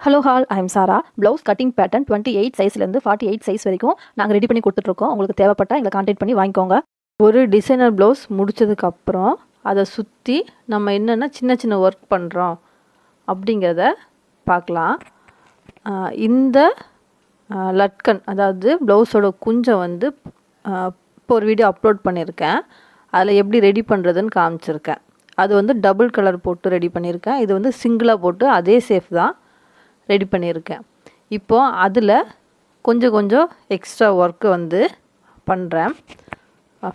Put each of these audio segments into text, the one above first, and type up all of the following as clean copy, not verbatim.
Hello all, I am Sara. Blouse cutting pattern 28 சைஸ்லேருந்து 48 size வரைக்கும் நாங்கள் ரெடி பண்ணி கொடுத்துட்ருக்கோம். உங்களுக்கு தேவைப்பட்டால் எங்களை கான்டாக்ட் பண்ணி வாங்கிக்கோங்க. ஒரு டிசைனர் ப்ளவுஸ் முடித்ததுக்கப்புறம் அதை சுற்றி நம்ம என்னென்ன சின்ன சின்ன ஒர்க் பண்ணுறோம் அப்படிங்கிறத பார்க்கலாம். இந்த லட்கன், அதாவது ப்ளவுஸோட குஞ்சம் வந்து இப்போ ஒரு வீடியோ அப்லோட் பண்ணியிருக்கேன். அதில் எப்படி ரெடி பண்ணுறதுன்னு காமிச்சிருக்கேன். அது வந்து டபுள் கலர் போட்டு ரெடி பண்ணியிருக்கேன். இது வந்து சிங்கிளாக போட்டு அதே சேஃப் தான் ரெடி பண்ணியிருக்கேன். இப்போது அதில் கொஞ்சம் கொஞ்சம் எக்ஸ்ட்ரா ஒர்க்கு வந்து பண்ணுறேன்.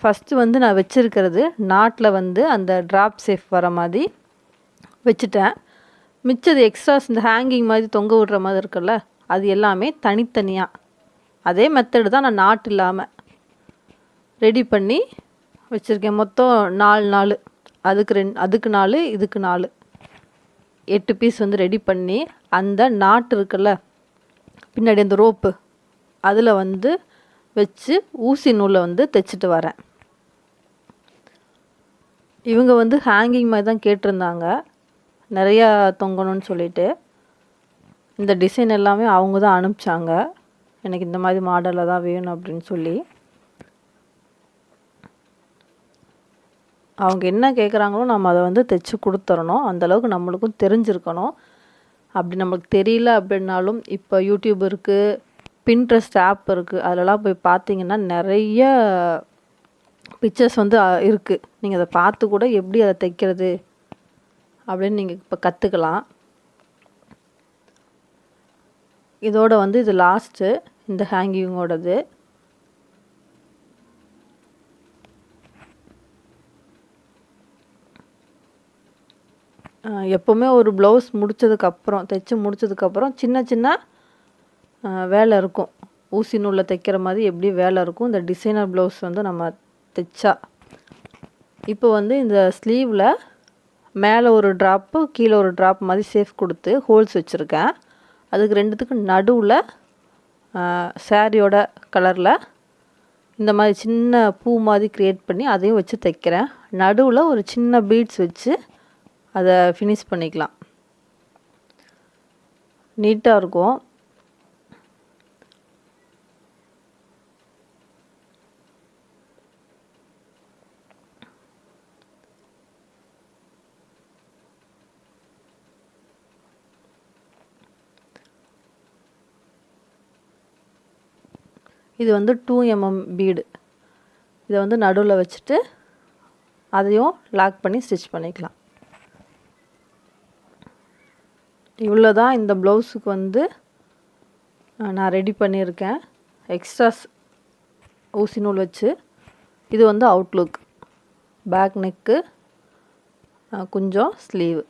ஃபஸ்ட்டு வந்து நான் வச்சுருக்கிறது நாட்டில் வந்து அந்த ட்ராப் சேஃப் வர மாதிரி வச்சுட்டேன். மிச்சது எக்ஸ்ட்ராஸ் இந்த ஹேங்கிங் மாதிரி தொங்க விடுற மாதிரி இருக்குல்ல, அது எல்லாமே தனித்தனியாக அதே மெத்தடு தான் நான் நாட் இல்லாமல் ரெடி பண்ணி வச்சுருக்கேன். மொத்தம் 4 அதுக்கு 4 இதுக்கு 4 8 பீஸ் வந்து ரெடி பண்ணி அந்த நாட்டு இருக்குல்ல பின்னாடி அந்த ரோப்பு அதில் வந்து வச்சு ஊசி நூலை வந்து தைச்சிட்டு வரேன். இவங்க வந்து ஹேங்கிங் மாதிரி தான் கேட்டிருந்தாங்க, நிறையா தொங்கணும்னு சொல்லிட்டு. இந்த டிசைன் எல்லாமே அவங்க தான் அனுப்பிச்சாங்க, எனக்கு இந்த மாதிரி மாடலில் தான் வேணும் அப்படின்னு சொல்லி. அவங்க என்ன கேட்குறாங்களோ நம்ம அதை வந்து தைச்சி கொடுத்துடணும். அந்தளவுக்கு நம்மளுக்கும் தெரிஞ்சிருக்கணும். அப்படி நம்மளுக்கு தெரியல அப்படின்னாலும் இப்போ யூடியூப் இருக்குது, பின்ட்ரெஸ்ட் ஆப் இருக்குது, அதிலலாம் போய் பார்த்தீங்கன்னா நிறைய பிக்சர்ஸ் வந்து இருக்குது. நீங்கள் அதை பார்த்து கூட எப்படி அதை தைக்கிறது அப்படின்னு நீங்கள் இப்போ கற்றுக்கலாம். இதோட வந்து இது லாஸ்ட்டு இந்த ஹேங்கிங்கோடது. எப்போவுமே ஒரு ப்ளவுஸ் முடித்ததுக்கப்புறம் தைச்சி முடித்ததுக்கப்புறம் சின்ன சின்ன வேலை இருக்கும். ஊசி நூலில் தைக்கிற மாதிரி எப்படி வேலை இருக்கும் இந்த டிசைனர் ப்ளவுஸ் வந்து நம்ம தைச்சா. இப்போ வந்து இந்த ஸ்லீவில் மேலே ஒரு ட்ராப்பு கீழே ஒரு ட்ராப் மாதிரி சேஃப் கொடுத்து ஹோல்ஸ் வச்சுருக்கேன். அதுக்கு ரெண்டுத்துக்கு நடுவில் சாரியோட கலரில் இந்த மாதிரி சின்ன பூ மாதிரி க்ரியேட் பண்ணி அதையும் வச்சு தைக்கிறேன். நடுவில் ஒரு சின்ன பீட்ஸ் வச்சு அதை ஃபினிஷ் பண்ணிக்கலாம். நீட்டாக இருக்கும். இது வந்து 2 mm பீடு. இதை வந்து நடுவில் வச்சுட்டு அதையும் லாக் பண்ணி ஸ்டிச் பண்ணிக்கலாம். இவ்வளோ தான் இந்த ப்ளவுஸுக்கு வந்து நான் ரெடி பண்ணியிருக்கேன். எக்ஸ்ட்ராஸ் ஊசி நூல் வச்சு. இது வந்து அவுட்லுக், பேக் நெக்கு, கொஞ்சம் ஸ்லீவ்.